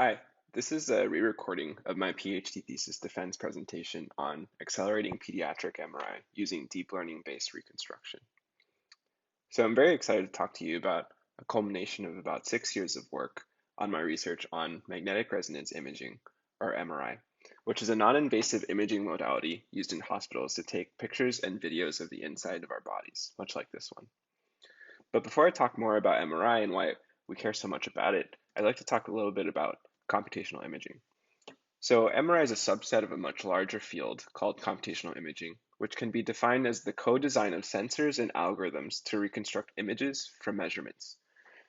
Hi, this is a re-recording of my PhD thesis defense presentation on accelerating pediatric MRI using deep learning-based reconstruction. So I'm very excited to talk to you about a culmination of about 6 years of work on my research on magnetic resonance imaging, or MRI, which is a non-invasive imaging modality used in hospitals to take pictures and videos of the inside of our bodies, much like this one. But before I talk more about MRI and why we care so much about it, I'd like to talk a little bit about computational imaging. So MRI is a subset of a much larger field called computational imaging, which can be defined as the co-design of sensors and algorithms to reconstruct images from measurements.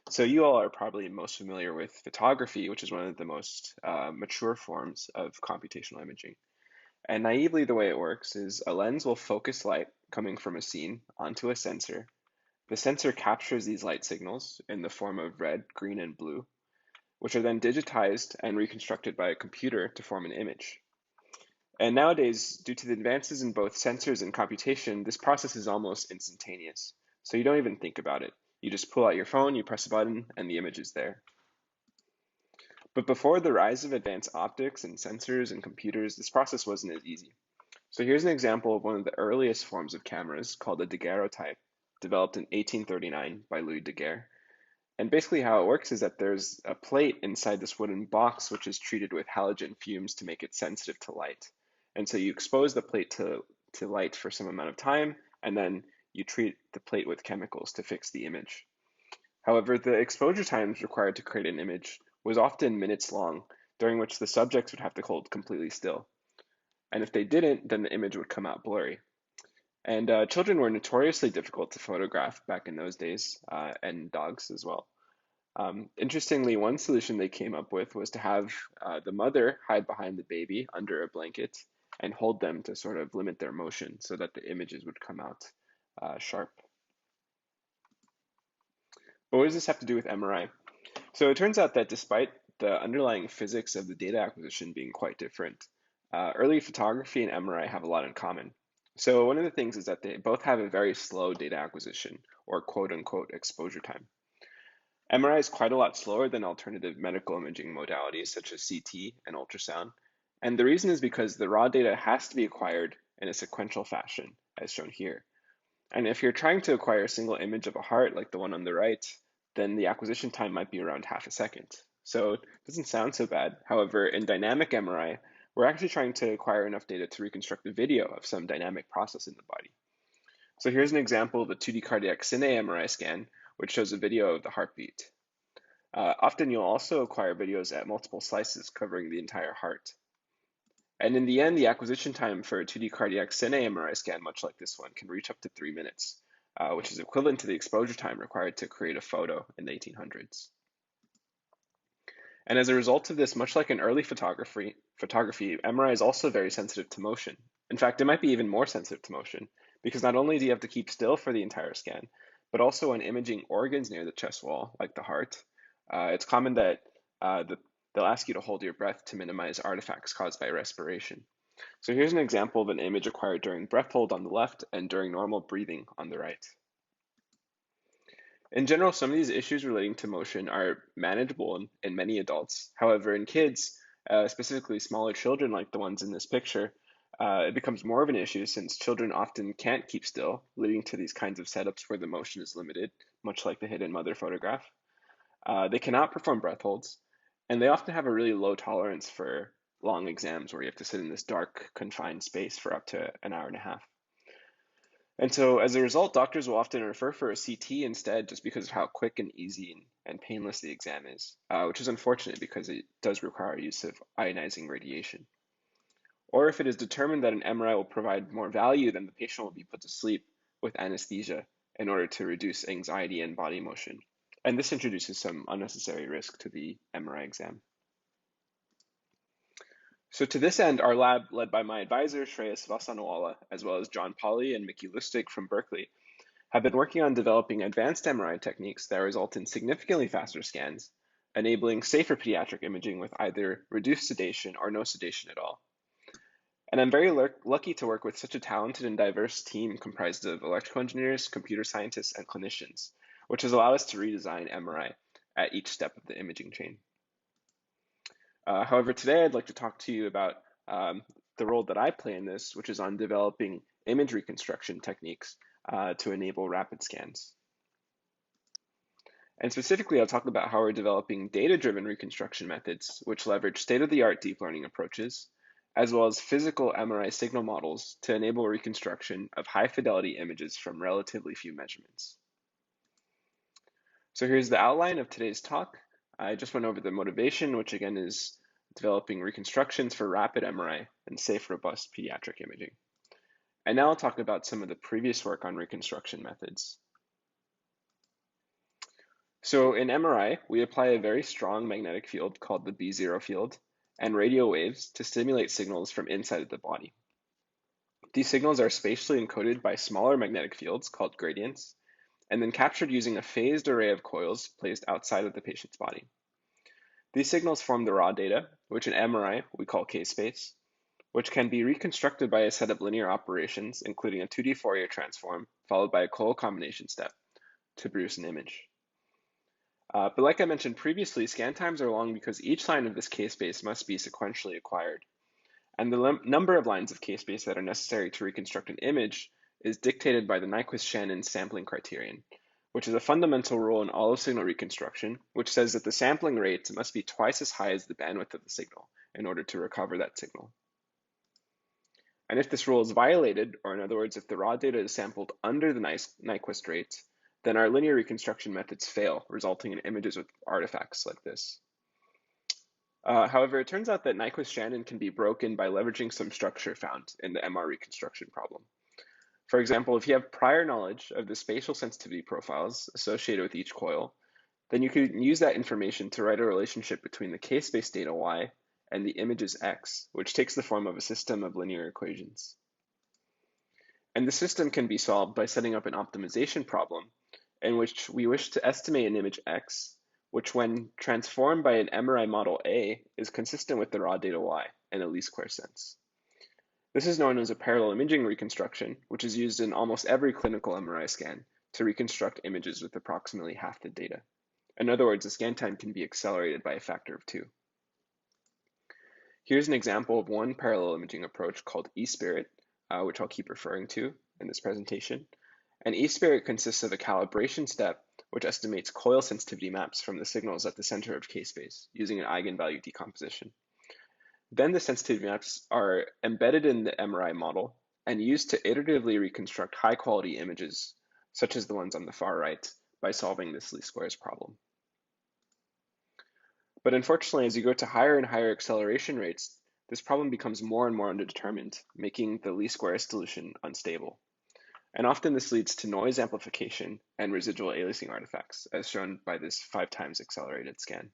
So you all are probably most familiar with photography, which is one of the most mature forms of computational imaging. And naively, the way it works is a lens will focus light coming from a scene onto a sensor. The sensor captures these light signals in the form of red, green, and blue, which are then digitized and reconstructed by a computer to form an image. And nowadays, due to the advances in both sensors and computation, this process is almost instantaneous. So you don't even think about it. You just pull out your phone, you press a button, and the image is there. But before the rise of advanced optics and sensors and computers, this process wasn't as easy. So here's an example of one of the earliest forms of cameras called a daguerreotype, developed in 1839 by Louis Daguerre. And basically how it works is that there's a plate inside this wooden box which is treated with halogen fumes to make it sensitive to light. And so you expose the plate to light for some amount of time, and then you treat the plate with chemicals to fix the image. However, the exposure times required to create an image was often minutes long, during which the subjects would have to hold completely still. And if they didn't, then the image would come out blurry. And children were notoriously difficult to photograph back in those days, and dogs as well. Interestingly, one solution they came up with was to have the mother hide behind the baby under a blanket and hold them to sort of limit their motion so that the images would come out sharp. But what does this have to do with MRI? So it turns out that despite the underlying physics of the data acquisition being quite different, early photography and MRI have a lot in common. So one of the things is that they both have a very slow data acquisition, or quote unquote exposure time. MRI is quite a lot slower than alternative medical imaging modalities such as CT and ultrasound. And the reason is because the raw data has to be acquired in a sequential fashion, as shown here. And if you're trying to acquire a single image of a heart like the one on the right, then the acquisition time might be around half a second. So it doesn't sound so bad. However, in dynamic MRI, we're actually trying to acquire enough data to reconstruct a video of some dynamic process in the body. So here's an example of a 2D cardiac cine MRI scan, which shows a video of the heartbeat. Often you'll also acquire videos at multiple slices covering the entire heart. And in the end, the acquisition time for a 2D cardiac cine MRI scan, much like this one, can reach up to 3 minutes, which is equivalent to the exposure time required to create a photo in the 1800s. And as a result of this, much like in early photography, MRI is also very sensitive to motion. In fact, it might be even more sensitive to motion, because not only do you have to keep still for the entire scan, but also when imaging organs near the chest wall, like the heart, it's common that they'll ask you to hold your breath to minimize artifacts caused by respiration. So here's an example of an image acquired during breath hold on the left and during normal breathing on the right. In general, some of these issues relating to motion are manageable in many adults. However, in kids, specifically smaller children like the ones in this picture, it becomes more of an issue since children often can't keep still, leading to these kinds of setups where the motion is limited, much like the hidden mother photograph. They cannot perform breath holds, and they often have a really low tolerance for long exams where you have to sit in this dark, confined space for up to an hour and a half. And so as a result, doctors will often refer for a CT instead just because of how quick and easy and painless the exam is, which is unfortunate because it does require use of ionizing radiation. Or if it is determined that an MRI will provide more value, then the patient will be put to sleep with anesthesia in order to reduce anxiety and body motion. And this introduces some unnecessary risk to the MRI exam. So to this end, our lab, led by my advisor, Shreyas Vasanwala, as well as John Polly and Mickey Lustig from Berkeley, have been working on developing advanced MRI techniques that result in significantly faster scans, enabling safer pediatric imaging with either reduced sedation or no sedation at all. And I'm very lucky to work with such a talented and diverse team comprised of electrical engineers, computer scientists, and clinicians, which has allowed us to redesign MRI at each step of the imaging chain. However, today I'd like to talk to you about the role that I play in this, which is on developing image reconstruction techniques to enable rapid scans. And specifically, I'll talk about how we're developing data-driven reconstruction methods, which leverage state-of-the-art deep learning approaches, as well as physical MRI signal models to enable reconstruction of high-fidelity images from relatively few measurements. So here's the outline of today's talk. I just went over the motivation, which again is developing reconstructions for rapid MRI and safe, robust pediatric imaging. And now I'll talk about some of the previous work on reconstruction methods. So in MRI, we apply a very strong magnetic field called the B0 field and radio waves to stimulate signals from inside of the body. These signals are spatially encoded by smaller magnetic fields called gradients, and then captured using a phased array of coils placed outside of the patient's body. These signals form the raw data, which in MRI we call K-space, which can be reconstructed by a set of linear operations, including a 2D Fourier transform, followed by a coil combination step to produce an image. But like I mentioned previously, scan times are long because each line of this K-space must be sequentially acquired. And the number of lines of K-space that are necessary to reconstruct an image is dictated by the Nyquist-Shannon sampling criterion, which is a fundamental rule in all of signal reconstruction, which says that the sampling rate must be twice as high as the bandwidth of the signal in order to recover that signal. And if this rule is violated, or in other words, if the raw data is sampled under the Nyquist rate, then our linear reconstruction methods fail, resulting in images with artifacts like this. However, it turns out that Nyquist-Shannon can be broken by leveraging some structure found in the MR reconstruction problem. For example, if you have prior knowledge of the spatial sensitivity profiles associated with each coil, then you can use that information to write a relationship between the K-space data Y and the images X, which takes the form of a system of linear equations. And the system can be solved by setting up an optimization problem in which we wish to estimate an image X, which when transformed by an MRI model A is consistent with the raw data Y in a least square sense. This is known as a parallel imaging reconstruction, which is used in almost every clinical MRI scan to reconstruct images with approximately half the data. In other words, the scan time can be accelerated by a factor of 2. Here's an example of one parallel imaging approach called eSpirit, which I'll keep referring to in this presentation. And eSpirit consists of a calibration step which estimates coil sensitivity maps from the signals at the center of K-space using an eigenvalue decomposition. Then the sensitivity maps are embedded in the MRI model and used to iteratively reconstruct high-quality images, such as the ones on the far right, by solving this least squares problem. But unfortunately, as you go to higher and higher acceleration rates, this problem becomes more and more underdetermined, making the least squares solution unstable. And often this leads to noise amplification and residual aliasing artifacts, as shown by this 5 times accelerated scan.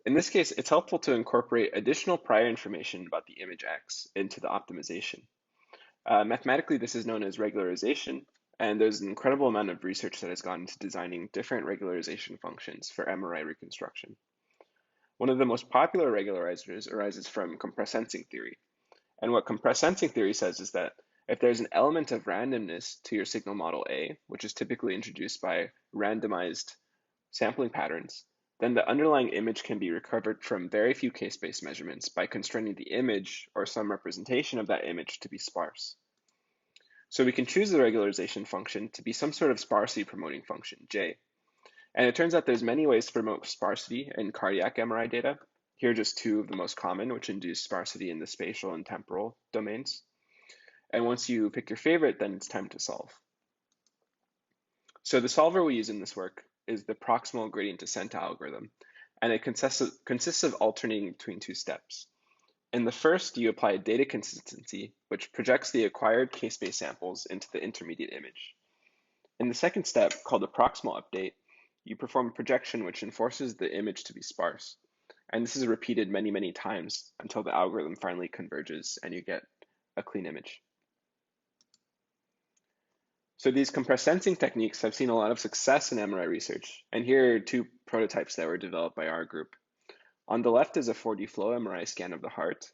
In this case, it's helpful to incorporate additional prior information about the image X into the optimization. Mathematically, this is known as regularization, and there's an incredible amount of research that has gone into designing different regularization functions for MRI reconstruction. One of the most popular regularizers arises from compressed sensing theory. And what compressed sensing theory says is that if there's an element of randomness to your signal model A, which is typically introduced by randomized sampling patterns, then the underlying image can be recovered from very few K-space measurements by constraining the image or some representation of that image to be sparse. So we can choose the regularization function to be some sort of sparsity promoting function, J. And it turns out there's many ways to promote sparsity in cardiac MRI data. Here are just 2 of the most common, which induce sparsity in the spatial and temporal domains. And once you pick your favorite, then it's time to solve. So the solver we use in this work is the proximal gradient descent algorithm, and it consists of alternating between 2 steps. In the first, you apply a data consistency, which projects the acquired K-space samples into the intermediate image. In the second step, called the proximal update, you perform a projection which enforces the image to be sparse. And this is repeated many, many times until the algorithm finally converges and you get a clean image. So these compressed sensing techniques have seen a lot of success in MRI research. And here are 2 prototypes that were developed by our group. On the left is a 4D flow MRI scan of the heart,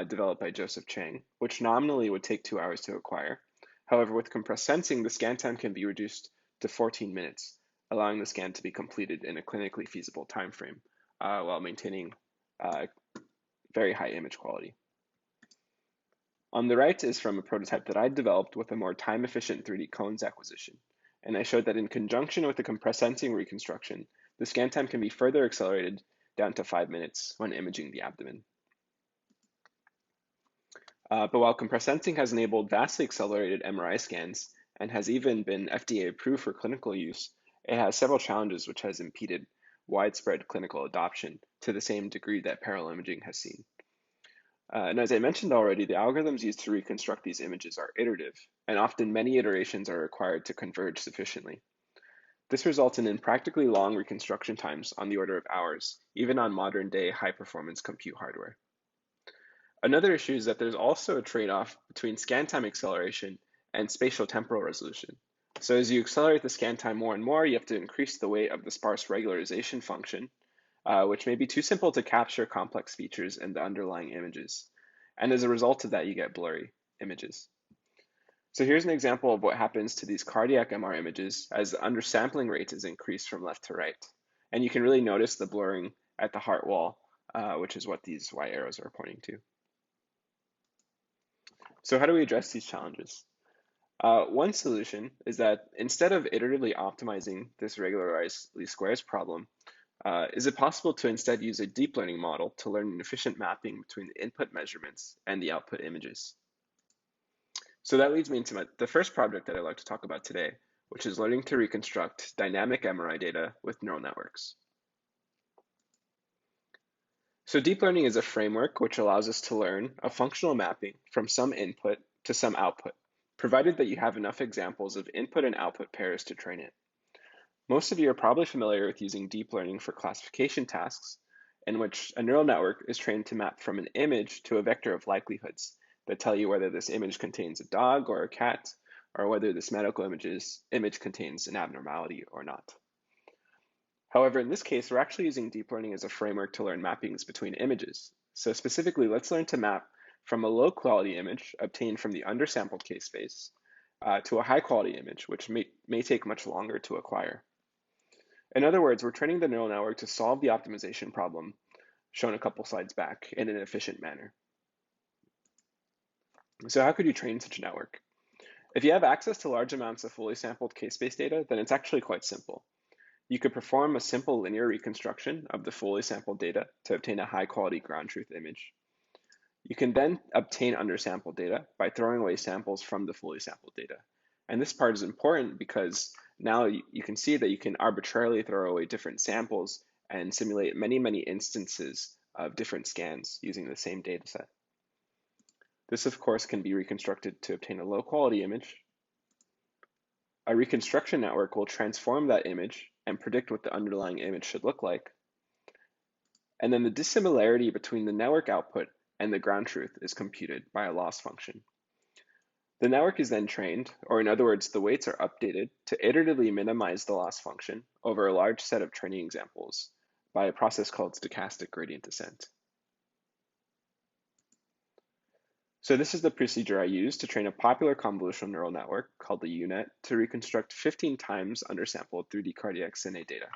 developed by Joseph Chang, which nominally would take 2 hours to acquire. However, with compressed sensing, the scan time can be reduced to 14 minutes, allowing the scan to be completed in a clinically feasible time frame while maintaining very high image quality. On the right is from a prototype that I developed with a more time-efficient 3D cones acquisition, and I showed that in conjunction with the compressed sensing reconstruction, the scan time can be further accelerated down to 5 minutes when imaging the abdomen. But while compressed sensing has enabled vastly accelerated MRI scans and has even been FDA approved for clinical use, it has several challenges which has impeded widespread clinical adoption to the same degree that parallel imaging has seen. And as I mentioned already, the algorithms used to reconstruct these images are iterative, and often many iterations are required to converge sufficiently. This results in practically long reconstruction times on the order of hours, even on modern-day high-performance compute hardware. Another issue is that there's also a trade-off between scan time acceleration and spatiotemporal resolution. So as you accelerate the scan time more and more, you have to increase the weight of the sparse regularization function, which may be too simple to capture complex features in the underlying images. And as a result of that, you get blurry images. So here's an example of what happens to these cardiac MR images as the undersampling rate is increased from left to right. And you can really notice the blurring at the heart wall, which is what these Y arrows are pointing to. So how do we address these challenges? One solution is that instead of iteratively optimizing this regularized least squares problem, is it possible to instead use a deep learning model to learn an efficient mapping between the input measurements and the output images? So that leads me into the first project that I'd like to talk about today, which is learning to reconstruct dynamic MRI data with neural networks. So deep learning is a framework which allows us to learn a functional mapping from some input to some output, provided that you have enough examples of input and output pairs to train it. Most of you are probably familiar with using deep learning for classification tasks, in which a neural network is trained to map from an image to a vector of likelihoods that tell you whether this image contains a dog or a cat, or whether this medical image contains an abnormality or not. However, in this case, we're actually using deep learning as a framework to learn mappings between images. So specifically, let's learn to map from a low-quality image obtained from the undersampled case space to a high-quality image, which may take much longer to acquire. In other words, we're training the neural network to solve the optimization problem shown a couple slides back in an efficient manner. So how could you train such a network? If you have access to large amounts of fully sampled case space data, then it's actually quite simple. You could perform a simple linear reconstruction of the fully sampled data to obtain a high-quality ground truth image. You can then obtain undersampled data by throwing away samples from the fully sampled data. And this part is important because now you can see that you can arbitrarily throw away different samples and simulate many, many instances of different scans using the same data set. This, of course, can be reconstructed to obtain a low-quality image. A reconstruction network will transform that image and predict what the underlying image should look like. And then the dissimilarity between the network output and the ground truth is computed by a loss function. The network is then trained, or in other words, the weights are updated to iteratively minimize the loss function over a large set of training examples by a process called stochastic gradient descent. So this is the procedure I used to train a popular convolutional neural network called the UNet to reconstruct 15 times undersampled 3D cardiac cine data.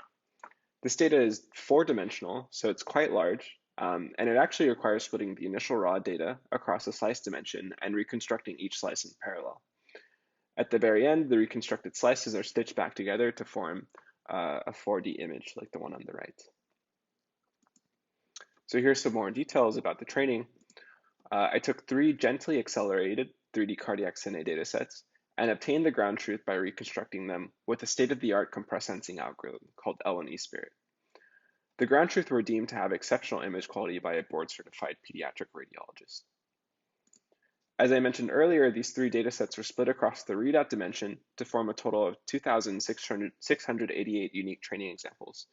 This data is 4-dimensional, so it's quite large, and it actually requires splitting the initial raw data across a slice dimension and reconstructing each slice in parallel. At the very end, the reconstructed slices are stitched back together to form a 4D image like the one on the right. So here's some more details about the training. I took 3 gently accelerated 3D cardiac cine datasets and obtained the ground truth by reconstructing them with a state-of-the-art compressed sensing algorithm called L1E Spirit. The ground truth were deemed to have exceptional image quality by a board-certified pediatric radiologist. As I mentioned earlier, these 3 datasets were split across the readout dimension to form a total of 2,688 unique training examples.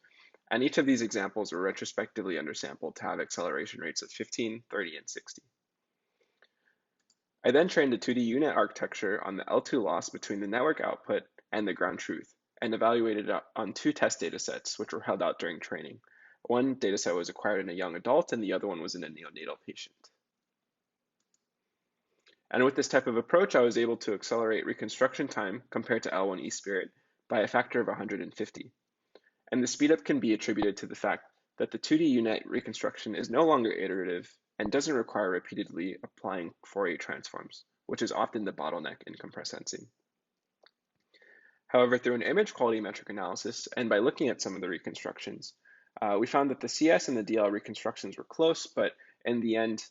And each of these examples were retrospectively undersampled to have acceleration rates of 15, 30, and 60. I then trained a 2D UNet architecture on the L2 loss between the network output and the ground truth, and evaluated it on 2 test datasets, which were held out during training. One dataset was acquired in a young adult, and the other one was in a neonatal patient. And with this type of approach, I was able to accelerate reconstruction time compared to L1E Spirit by a factor of 150. And the speedup can be attributed to the fact that the 2D unit reconstruction is no longer iterative and doesn't require repeatedly applying Fourier transforms, which is often the bottleneck in compressed sensing. However, through an image quality metric analysis and by looking at some of the reconstructions, we found that the CS and the DL reconstructions were close, but in the end,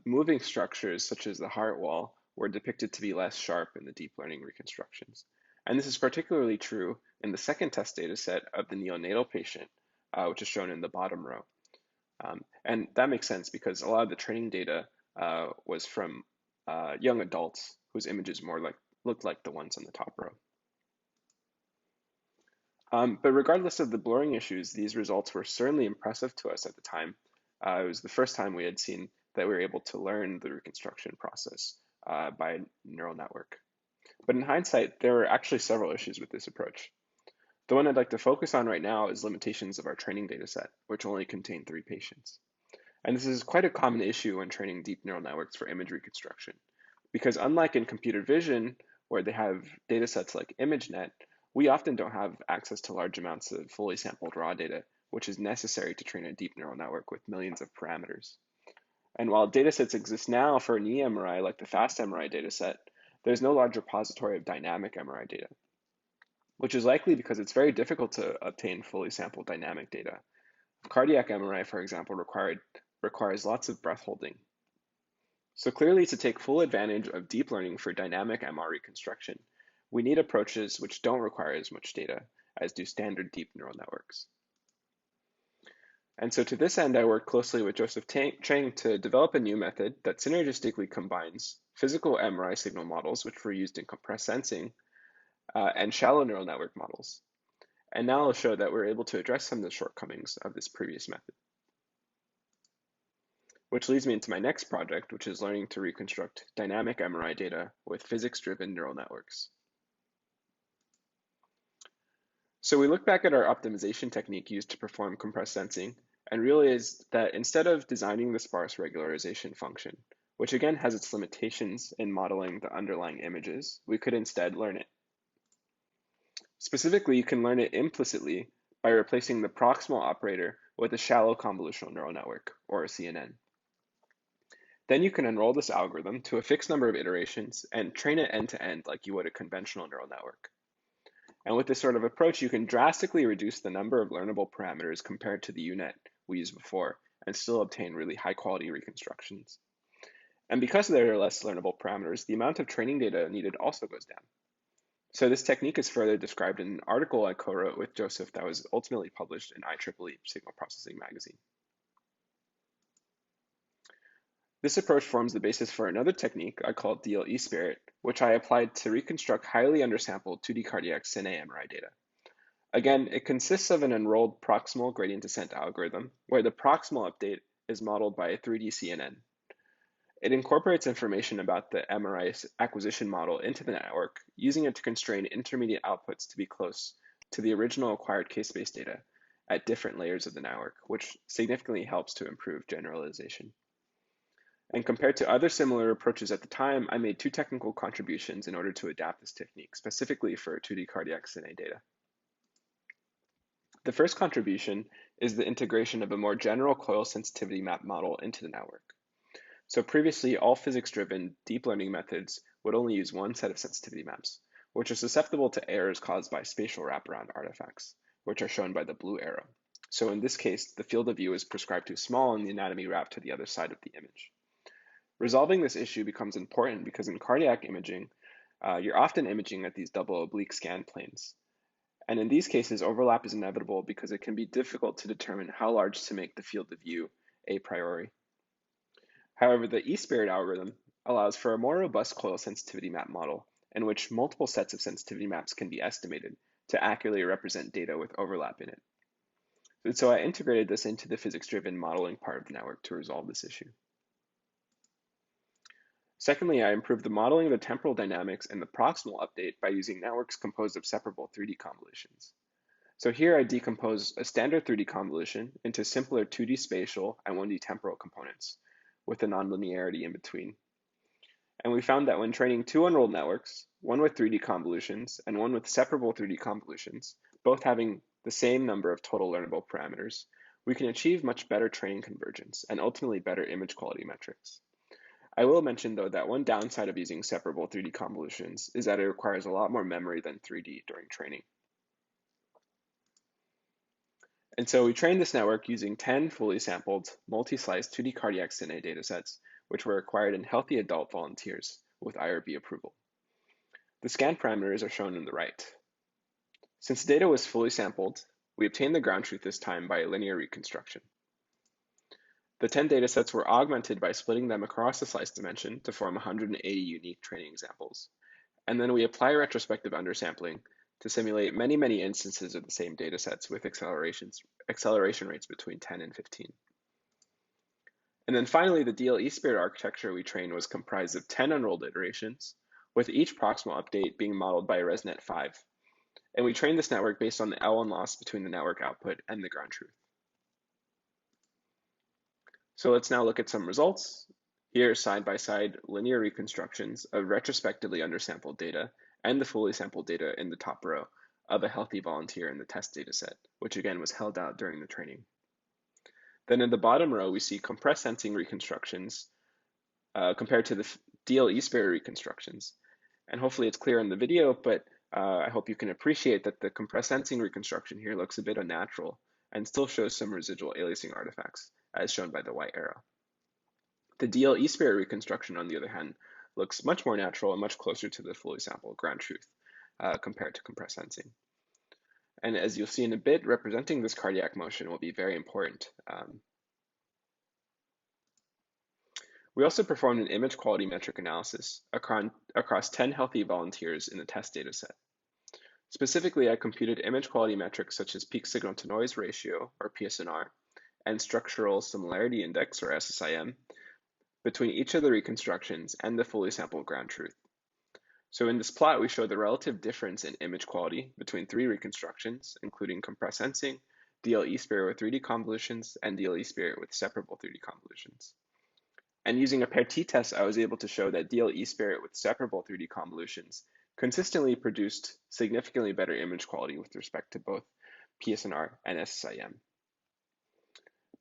moving structures such as the heart wall were depicted to be less sharp in the deep learning reconstructions. And this is particularly true in the second test data set of the neonatal patient, which is shown in the bottom row. And that makes sense because a lot of the training data was from young adults whose images looked like the ones on the top row. But regardless of the blurring issues, these results were certainly impressive to us at the time. It was the first time we had seen that we were able to learn the reconstruction process by a neural network. But in hindsight, there were actually several issues with this approach. The one I'd like to focus on right now is limitations of our training data set, which only contained 3 patients. And this is quite a common issue when training deep neural networks for image reconstruction, because unlike in computer vision, where they have data sets like ImageNet, we often don't have access to large amounts of fully sampled raw data, which is necessary to train a deep neural network with millions of parameters. And while datasets exist now for an eMRI, like the fast MRI dataset, there's no large repository of dynamic MRI data, which is likely because it's very difficult to obtain fully sampled dynamic data. Cardiac MRI, for example, requires lots of breath holding. So clearly, to take full advantage of deep learning for dynamic MR reconstruction, we need approaches which don't require as much data as do standard deep neural networks. And so to this end, I worked closely with Joseph Chang to develop a new method that synergistically combines physical MRI signal models, which were used in compressed sensing, and shallow neural network models. And now I'll show that we're able to address some of the shortcomings of this previous method. Which leads me into my next project, which is learning to reconstruct dynamic MRI data with physics-driven neural networks. So we look back at our optimization technique used to perform compressed sensing and realized that instead of designing the sparse regularization function, which again has its limitations in modeling the underlying images, we could instead learn it. Specifically, you can learn it implicitly by replacing the proximal operator with a shallow convolutional neural network, or a CNN. Then you can enroll this algorithm to a fixed number of iterations and train it end-to-end like you would a conventional neural network. And with this sort of approach, you can drastically reduce the number of learnable parameters compared to the UNet we used before and still obtain really high-quality reconstructions. And because there are less learnable parameters, the amount of training data needed also goes down. So this technique is further described in an article I co-wrote with Joseph that was ultimately published in IEEE Signal Processing magazine. This approach forms the basis for another technique I call DLE Spirit, which I applied to reconstruct highly undersampled 2D cardiac cine MRI data. Again, it consists of an enrolled proximal gradient descent algorithm, where the proximal update is modeled by a 3D CNN. It incorporates information about the MRI acquisition model into the network, using it to constrain intermediate outputs to be close to the original acquired case-based data at different layers of the network, which significantly helps to improve generalization. And compared to other similar approaches at the time, I made 2 technical contributions in order to adapt this technique, specifically for 2D cardiac cine data. The first contribution is the integration of a more general coil sensitivity map model into the network. So previously, all physics-driven deep learning methods would only use one set of sensitivity maps, which are susceptible to errors caused by spatial wraparound artifacts, which are shown by the blue arrow. So in this case, the field of view is prescribed too small and the anatomy wrapped to the other side of the image. Resolving this issue becomes important because in cardiac imaging, you're often imaging at these double oblique scan planes. And in these cases, overlap is inevitable because it can be difficult to determine how large to make the field of view a priori. However, the eSpirit algorithm allows for a more robust coil sensitivity map model in which multiple sets of sensitivity maps can be estimated to accurately represent data with overlap in it. And so I integrated this into the physics-driven modeling part of the network to resolve this issue. Secondly, I improved the modeling of the temporal dynamics and the proximal update by using networks composed of separable 3D convolutions. So here I decompose a standard 3D convolution into simpler 2D spatial and 1D temporal components, with a nonlinearity in between. And we found that when training 2 unrolled networks, one with 3D convolutions and one with separable 3D convolutions, both having the same number of total learnable parameters, we can achieve much better training convergence and ultimately better image quality metrics. I will mention, though, that one downside of using separable 3D convolutions is that it requires a lot more memory than 3D during training. And so we trained this network using 10 fully sampled, multi-sliced 2D cardiac cine datasets, which were acquired in healthy adult volunteers with IRB approval. The scan parameters are shown on the right. Since the data was fully sampled, we obtained the ground truth this time by linear reconstruction. The 10 datasets were augmented by splitting them across the slice dimension to form 180 unique training examples. And then we apply retrospective undersampling to simulate many, many instances of the same datasets with acceleration rates between 10 and 15. And then finally, the DLE spirit architecture we trained was comprised of 10 unrolled iterations, with each proximal update being modeled by ResNet 5. And we trained this network based on the L1 loss between the network output and the ground truth. So let's now look at some results. Here, side-by-side linear reconstructions of retrospectively undersampled data and the fully sampled data in the top row of a healthy volunteer in the test dataset, which again was held out during the training. Then in the bottom row, we see compressed sensing reconstructions compared to the DLE spirit reconstructions. And hopefully it's clear in the video, but I hope you can appreciate that the compressed sensing reconstruction here looks a bit unnatural and still shows some residual aliasing artifacts, as shown by the white arrow. The DLE spirit reconstruction, on the other hand, looks much more natural and much closer to the fully sampled ground truth compared to compressed sensing. And as you'll see in a bit, representing this cardiac motion will be very important. We also performed an image quality metric analysis across 10 healthy volunteers in the test dataset. Specifically, I computed image quality metrics such as peak signal to noise ratio, or PSNR, and structural similarity index, or SSIM, between each of the reconstructions and the fully sampled ground truth. So in this plot, we show the relative difference in image quality between 3 reconstructions, including compressed sensing, DLE spirit with 3D convolutions, and DLE spirit with separable 3D convolutions. And using a paired t-test, I was able to show that DLE spirit with separable 3D convolutions consistently produced significantly better image quality with respect to both PSNR and SSIM.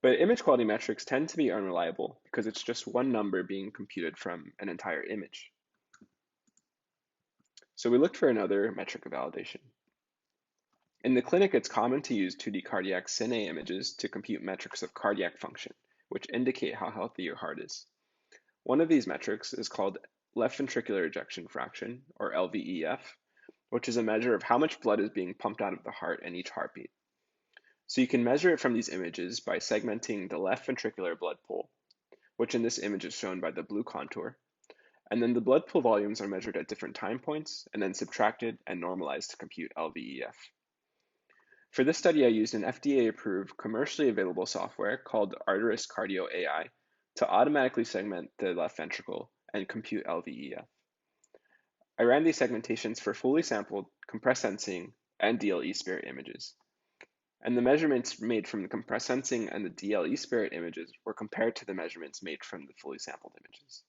But image quality metrics tend to be unreliable because it's just one number being computed from an entire image. So we looked for another metric of validation. In the clinic, it's common to use 2D cardiac cine images to compute metrics of cardiac function, which indicate how healthy your heart is. One of these metrics is called left ventricular ejection fraction, or LVEF, which is a measure of how much blood is being pumped out of the heart in each heartbeat. So you can measure it from these images by segmenting the left ventricular blood pool, which in this image is shown by the blue contour, and then the blood pool volumes are measured at different time points and then subtracted and normalized to compute LVEF. For this study, I used an FDA-approved commercially available software called Arteris Cardio AI to automatically segment the left ventricle and compute LVEF. I ran these segmentations for fully sampled, compressed sensing, and DLE spirit images. And the measurements made from the compressed sensing and the DLE spirit images were compared to the measurements made from the fully sampled images.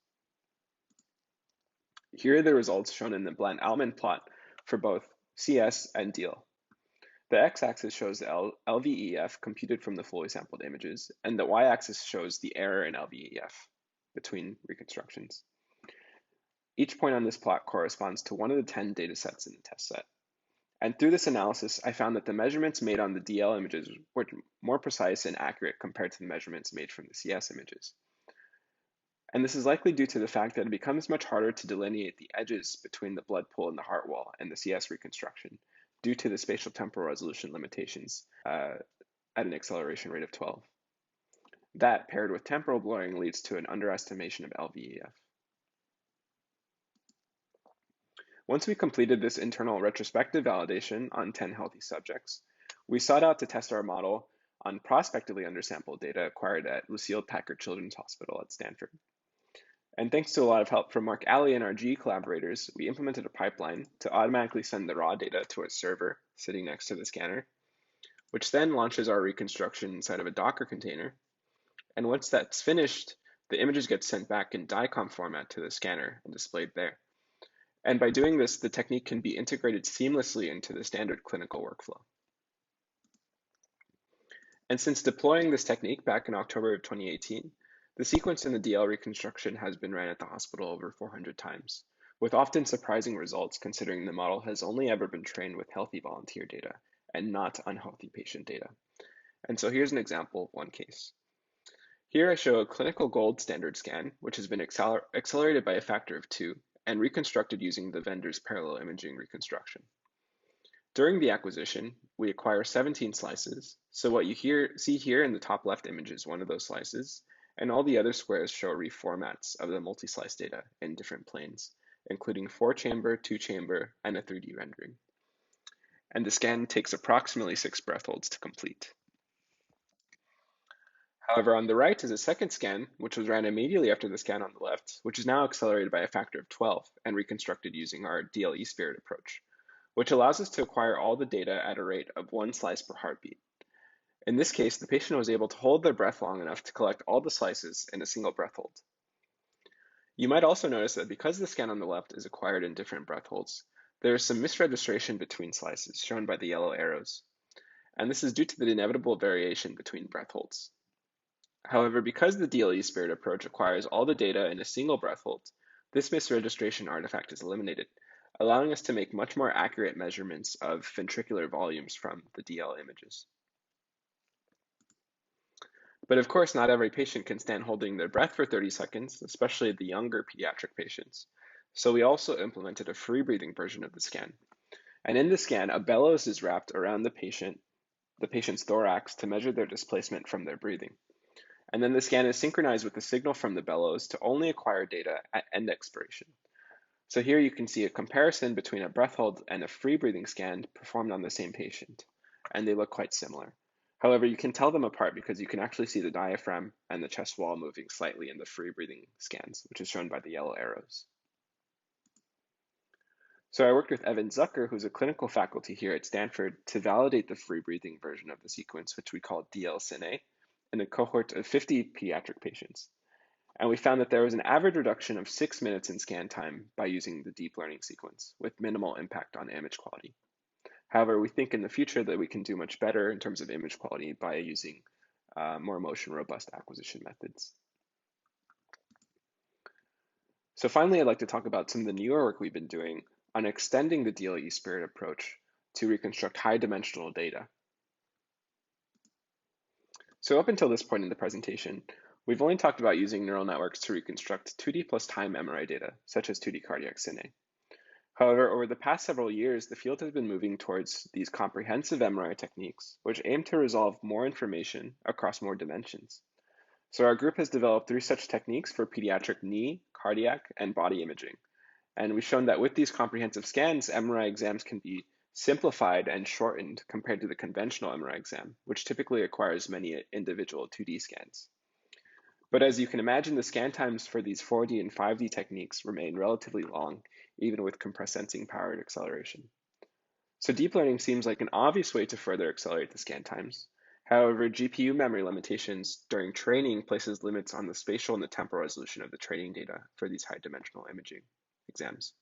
Here are the results shown in the Bland-Altman plot for both CS and DL. The x-axis shows the LVEF computed from the fully sampled images, and the y-axis shows the error in LVEF between reconstructions. Each point on this plot corresponds to one of the 10 data sets in the test set. And through this analysis, I found that the measurements made on the DL images were more precise and accurate compared to the measurements made from the CS images. And this is likely due to the fact that it becomes much harder to delineate the edges between the blood pool and the heart wall and the CS reconstruction due to the spatiotemporal resolution limitations at an acceleration rate of 12. That, paired with temporal blurring, leads to an underestimation of LVEF. Once we completed this internal retrospective validation on 10 healthy subjects, we sought out to test our model on prospectively undersampled data acquired at Lucile Packard Children's Hospital at Stanford. And thanks to a lot of help from Mark Alley and our GE collaborators, we implemented a pipeline to automatically send the raw data to a server sitting next to the scanner, which then launches our reconstruction inside of a Docker container. And once that's finished, the images get sent back in DICOM format to the scanner and displayed there. And by doing this, the technique can be integrated seamlessly into the standard clinical workflow. And since deploying this technique back in October of 2018, the sequence in the DL reconstruction has been ran at the hospital over 400 times, with often surprising results considering the model has only ever been trained with healthy volunteer data and not unhealthy patient data. And so here's an example of one case. Here I show a clinical gold standard scan, which has been accelerated by a factor of 2 and reconstructed using the vendor's parallel imaging reconstruction. During the acquisition, we acquire 17 slices. So what you see here in the top left image is one of those slices, and all the other squares show reformats of the multi-slice data in different planes, including 4-chamber, 2-chamber, and a 3D rendering. And the scan takes approximately 6 breath holds to complete. However, on the right is a second scan, which was ran immediately after the scan on the left, which is now accelerated by a factor of 12 and reconstructed using our DLE spirit approach, which allows us to acquire all the data at a rate of 1 slice per heartbeat. In this case, the patient was able to hold their breath long enough to collect all the slices in a single breath hold. You might also notice that because the scan on the left is acquired in different breath holds, there is some misregistration between slices, shown by the yellow arrows. And this is due to the inevitable variation between breath holds. However, because the DLE spirit approach acquires all the data in a single breath hold, this misregistration artifact is eliminated, allowing us to make much more accurate measurements of ventricular volumes from the DL images. But of course, not every patient can stand holding their breath for 30 seconds, especially the younger pediatric patients. So we also implemented a free breathing version of the scan. And in the scan, a bellows is wrapped around the patient's thorax to measure their displacement from their breathing. And then the scan is synchronized with the signal from the bellows to only acquire data at end expiration. So here you can see a comparison between a breath hold and a free breathing scan performed on the same patient, and they look quite similar. However, you can tell them apart because you can actually see the diaphragm and the chest wall moving slightly in the free breathing scans, which is shown by the yellow arrows. So I worked with Evan Zucker, who's a clinical faculty here at Stanford, to validate the free breathing version of the sequence, which we call DL-SYN-A, in a cohort of 50 pediatric patients. And we found that there was an average reduction of 6 minutes in scan time by using the deep learning sequence with minimal impact on image quality. However, we think in the future that we can do much better in terms of image quality by using more motion robust acquisition methods. So finally, I'd like to talk about some of the newer work we've been doing on extending the DLE spirit approach to reconstruct high dimensional data. So up until this point in the presentation, we've only talked about using neural networks to reconstruct 2D plus time MRI data, such as 2D cardiac SYN-A. However, over the past several years, the field has been moving towards these comprehensive MRI techniques, which aim to resolve more information across more dimensions. So our group has developed 3 such techniques for pediatric knee, cardiac, and body imaging. And we've shown that with these comprehensive scans, MRI exams can be simplified and shortened compared to the conventional MRI exam, which typically requires many individual 2D scans. But as you can imagine, the scan times for these 4D and 5D techniques remain relatively long, even with compressed sensing powered acceleration. So deep learning seems like an obvious way to further accelerate the scan times. However, GPU memory limitations during training places limits on the spatial and the temporal resolution of the training data for these high dimensional imaging exams.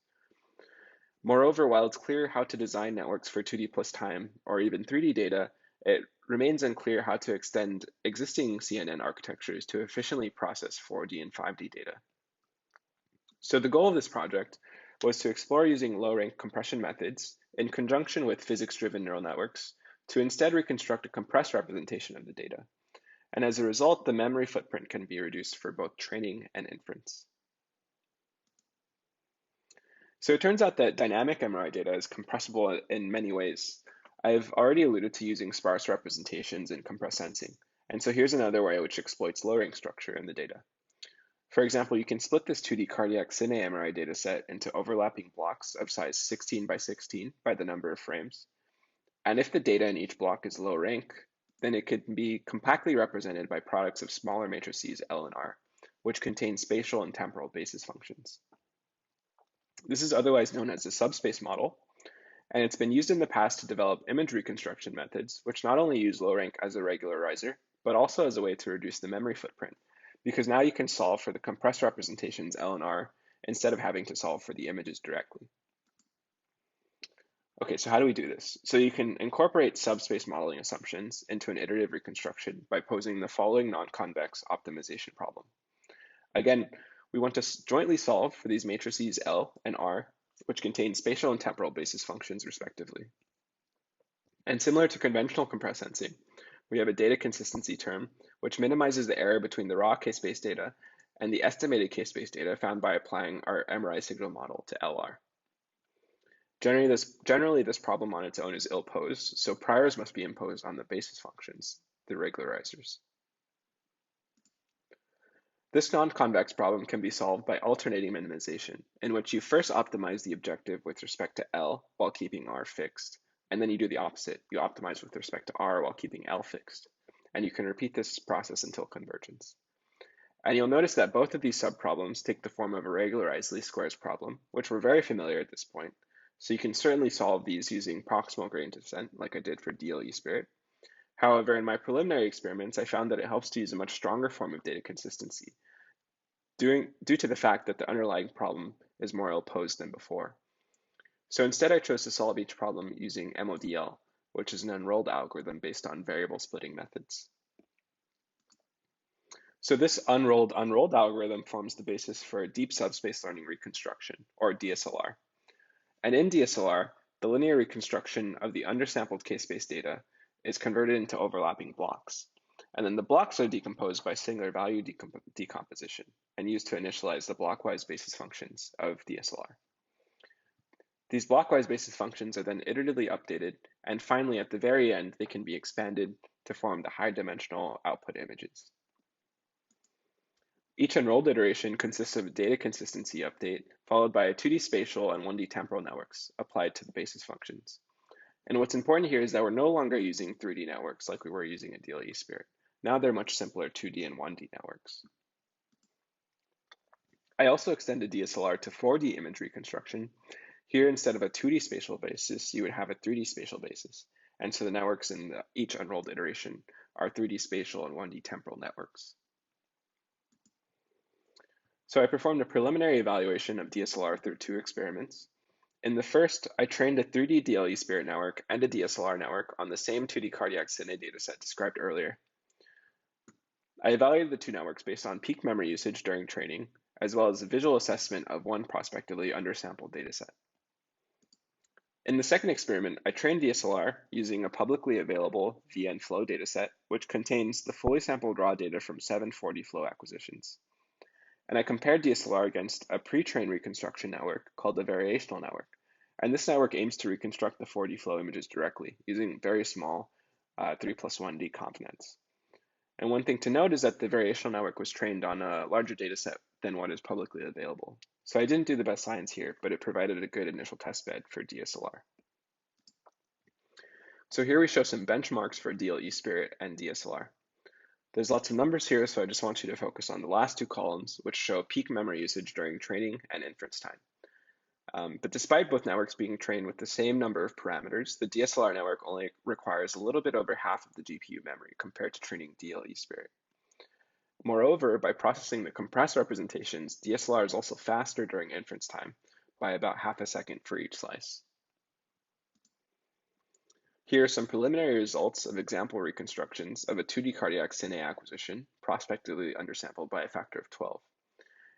Moreover, while it's clear how to design networks for 2D plus time or even 3D data, it remains unclear how to extend existing CNN architectures to efficiently process 4D and 5D data. So the goal of this project was to explore using low-rank compression methods in conjunction with physics-driven neural networks to instead reconstruct a compressed representation of the data. And as a result, the memory footprint can be reduced for both training and inference. So it turns out that dynamic MRI data is compressible in many ways. I've already alluded to using sparse representations in compressed sensing. And so here's another way which exploits low-rank structure in the data. For example, you can split this 2D cardiac SYN-A MRI dataset into overlapping blocks of size 16 by 16 by the number of frames. And if the data in each block is low rank, then it could be compactly represented by products of smaller matrices L and R, which contain spatial and temporal basis functions. This is otherwise known as the subspace model, and it's been used in the past to develop image reconstruction methods, which not only use low rank as a regularizer, but also as a way to reduce the memory footprint, because now you can solve for the compressed representations L and R instead of having to solve for the images directly. Okay, so how do we do this? So you can incorporate subspace modeling assumptions into an iterative reconstruction by posing the following non-convex optimization problem. Again, we want to jointly solve for these matrices L and R, which contain spatial and temporal basis functions respectively. And similar to conventional compressed sensing, we have a data consistency term, which minimizes the error between the raw k-space data and the estimated k-space data found by applying our MRI signal model to LR. Generally, this problem on its own is ill-posed, so priors must be imposed on the basis functions, the regularizers. This non-convex problem can be solved by alternating minimization, in which you first optimize the objective with respect to L while keeping R fixed, and then you do the opposite. You optimize with respect to R while keeping L fixed. And you can repeat this process until convergence. And you'll notice that both of these subproblems take the form of a regularized least squares problem, which we're very familiar at this point. So you can certainly solve these using proximal gradient descent, like I did for DLE spirit. However, in my preliminary experiments, I found that it helps to use a much stronger form of data consistency, due to the fact that the underlying problem is more ill-posed than before. So instead, I chose to solve each problem using MODL, which is an unrolled algorithm based on variable splitting methods. So this unrolled algorithm forms the basis for a deep subspace learning reconstruction, or DSLR. And in DSLR, the linear reconstruction of the undersampled k-space data is converted into overlapping blocks. And then the blocks are decomposed by singular value decomposition and used to initialize the blockwise basis functions of DSLR. These blockwise basis functions are then iteratively updated, and finally at the very end, they can be expanded to form the high-dimensional output images. Each enrolled iteration consists of a data consistency update, followed by a 2D spatial and 1D temporal networks applied to the basis functions. And what's important here is that we're no longer using 3D networks like we were using in DLE Spirit. Now they're much simpler 2D and 1D networks. I also extended DSLR to 4D image reconstruction. Here, instead of a 2D spatial basis, you would have a 3D spatial basis. And so the networks in each enrolled iteration are 3D spatial and 1D temporal networks. So I performed a preliminary evaluation of DSLR through 2 experiments. In the first, I trained a 3D DLE spirit network and a DSLR network on the same 2D cardiac cine dataset described earlier. I evaluated the 2 networks based on peak memory usage during training, as well as a visual assessment of one prospectively undersampled dataset. In the second experiment, I trained DSLR using a publicly available VN flow dataset, which contains the fully sampled raw data from 7 4D flow acquisitions. And I compared DSLR against a pre-trained reconstruction network called the variational network. And this network aims to reconstruct the 4D flow images directly using very small 3+1D components. And one thing to note is that the variational network was trained on a larger data set than what is publicly available. So I didn't do the best science here, but it provided a good initial testbed for DSLR. So here we show some benchmarks for DLE Spirit and DSLR. There's lots of numbers here, so I just want you to focus on the last 2 columns, which show peak memory usage during training and inference time. But despite both networks being trained with the same number of parameters, the DSLR network only requires a little bit over half of the GPU memory compared to training DLE Spirit. Moreover, by processing the compressed representations, DSLR is also faster during inference time by about half a second for each slice. Here are some preliminary results of example reconstructions of a 2D cardiac cine acquisition, prospectively undersampled by a factor of 12.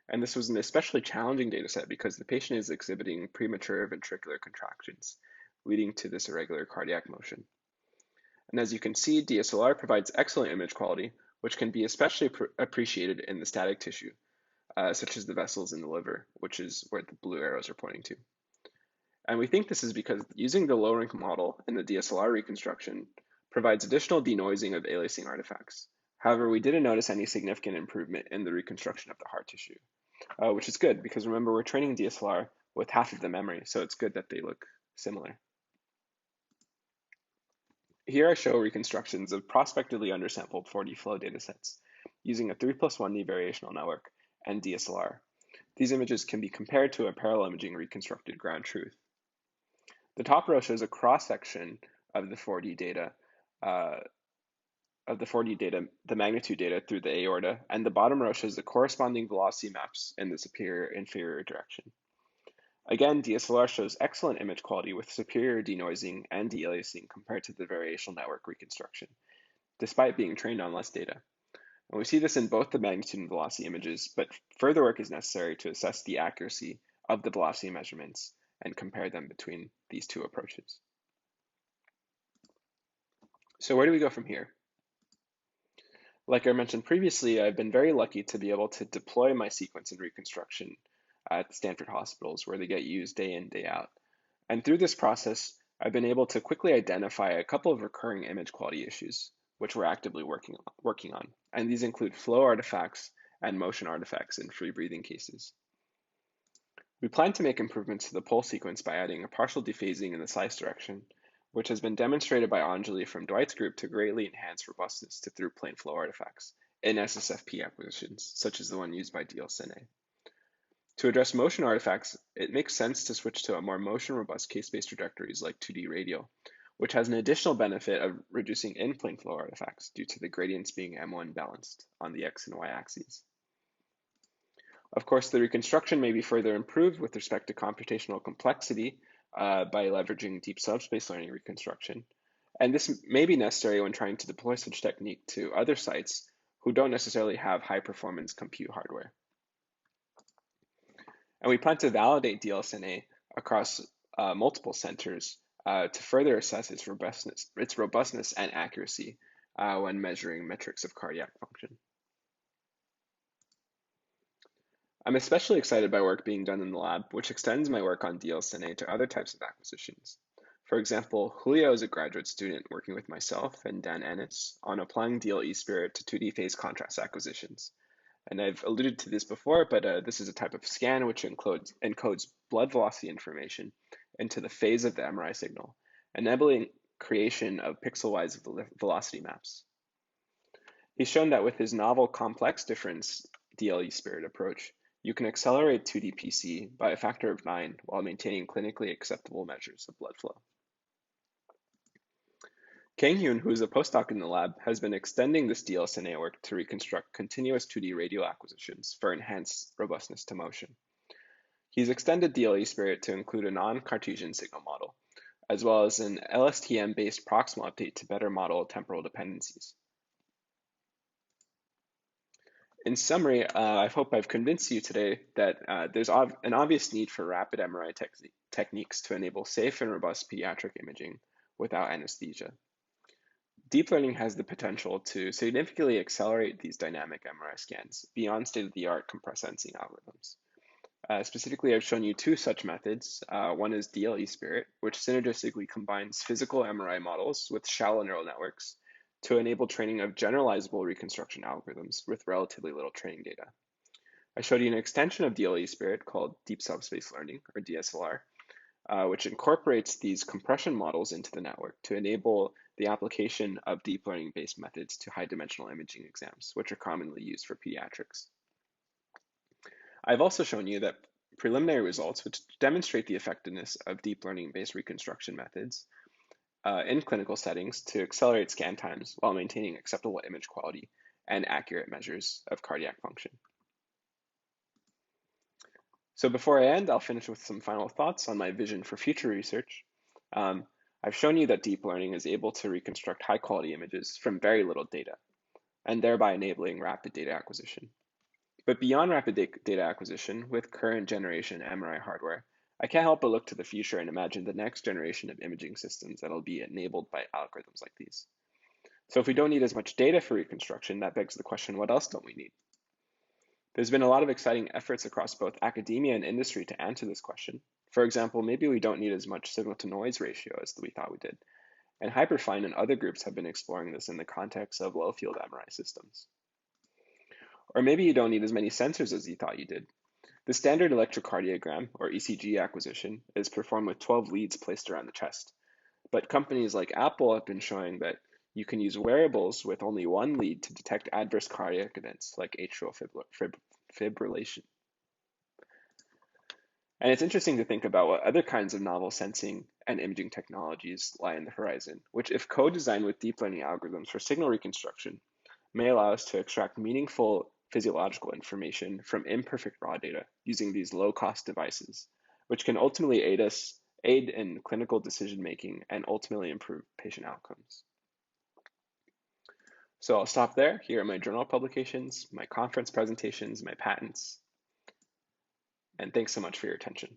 And this was an especially challenging dataset because the patient is exhibiting premature ventricular contractions, leading to this irregular cardiac motion. And as you can see, DSLR provides excellent image quality, which can be especially appreciated in the static tissue, such as the vessels in the liver, which is where the blue arrows are pointing to. And we think this is because using the low-rank model in the DSLR reconstruction provides additional denoising of aliasing artifacts. However, we didn't notice any significant improvement in the reconstruction of the heart tissue, which is good because remember, we're training DSLR with half of the memory, so it's good that they look similar. Here I show reconstructions of prospectively undersampled 4D flow datasets using a 3+1D variational network and DSLR. These images can be compared to a parallel imaging reconstructed ground truth. The top row shows a cross-section of the 4D data, the magnitude data through the aorta, and the bottom row shows the corresponding velocity maps in the superior-inferior direction. Again, DSLR shows excellent image quality with superior denoising and de-aliasing compared to the variational network reconstruction, despite being trained on less data. And we see this in both the magnitude and velocity images, but further work is necessary to assess the accuracy of the velocity measurements and compare them between these two approaches. So where do we go from here? Like I mentioned previously, I've been very lucky to be able to deploy my sequence in reconstruction at Stanford hospitals where they get used day in, day out. And through this process, I've been able to quickly identify a couple of recurring image quality issues, which we're actively working on. And these include flow artifacts and motion artifacts in free breathing cases. We plan to make improvements to the pole sequence by adding a partial dephasing in the slice direction, which has been demonstrated by Anjali from Dwight's group to greatly enhance robustness to through plane flow artifacts in SSFP acquisitions, such as the one used by DLCNA. To address motion artifacts, it makes sense to switch to a more motion-robust case-based trajectories like 2D radial, which has an additional benefit of reducing in-plane flow artifacts due to the gradients being M1 balanced on the X and Y axes. Of course, the reconstruction may be further improved with respect to computational complexity by leveraging deep subspace learning reconstruction. And this may be necessary when trying to deploy such technique to other sites who don't necessarily have high-performance compute hardware. And we plan to validate DLSNA across multiple centers to further assess its robustness and accuracy when measuring metrics of cardiac function. I'm especially excited by work being done in the lab, which extends my work on DLSNA to other types of acquisitions. For example, Julio is a graduate student working with myself and Dan Ennis on applying DLE spirit to 2D phase contrast acquisitions. And I've alluded to this before, but this is a type of scan which encodes blood velocity information into the phase of the MRI signal, enabling creation of pixel-wise velocity maps. He's shown that with his novel complex difference DLE spirit approach, you can accelerate 2D PC by a factor of 9 while maintaining clinically acceptable measures of blood flow. Kang-Hyun, who is a postdoc in the lab, has been extending this DLSNA work to reconstruct continuous 2D radial acquisitions for enhanced robustness to motion. He's extended DLE spirit to include a non-Cartesian signal model, as well as an LSTM-based proximal update to better model temporal dependencies. In summary, I hope I've convinced you today that there's an obvious need for rapid MRI techniques to enable safe and robust pediatric imaging without anesthesia. Deep learning has the potential to significantly accelerate these dynamic MRI scans beyond state-of-the-art compressed sensing algorithms. Specifically, I've shown you two such methods. One is DLE Spirit, which synergistically combines physical MRI models with shallow neural networks to enable training of generalizable reconstruction algorithms with relatively little training data. I showed you an extension of DLE Spirit called Deep Subspace Learning, or DSLR, which incorporates these compression models into the network to enable the application of deep learning-based methods to high-dimensional imaging exams, which are commonly used for pediatrics. I've also shown you that preliminary results which demonstrate the effectiveness of deep learning-based reconstruction methods in clinical settings to accelerate scan times while maintaining acceptable image quality and accurate measures of cardiac function. So before I end, I'll finish with some final thoughts on my vision for future research. I've shown you that deep learning is able to reconstruct high-quality images from very little data, and thereby enabling rapid data acquisition. But beyond rapid data acquisition, with current generation MRI hardware, I can't help but look to the future and imagine the next generation of imaging systems that will be enabled by algorithms like these. So if we don't need as much data for reconstruction, that begs the question, what else don't we need? There's been a lot of exciting efforts across both academia and industry to answer this question. For example, maybe we don't need as much signal-to-noise ratio as we thought we did. And Hyperfine and other groups have been exploring this in the context of low-field MRI systems. Or maybe you don't need as many sensors as you thought you did. The standard electrocardiogram, or ECG acquisition, is performed with 12 leads placed around the chest. But companies like Apple have been showing that you can use wearables with only one lead to detect adverse cardiac events like atrial fibrillation. And it's interesting to think about what other kinds of novel sensing and imaging technologies lie in the horizon, which, if co-designed with deep learning algorithms for signal reconstruction, may allow us to extract meaningful physiological information from imperfect raw data using these low-cost devices which can ultimately aid in clinical decision-making and ultimately improve patient outcomes. So I'll stop there. Here are my journal publications, my conference presentations, my patents, and thanks so much for your attention.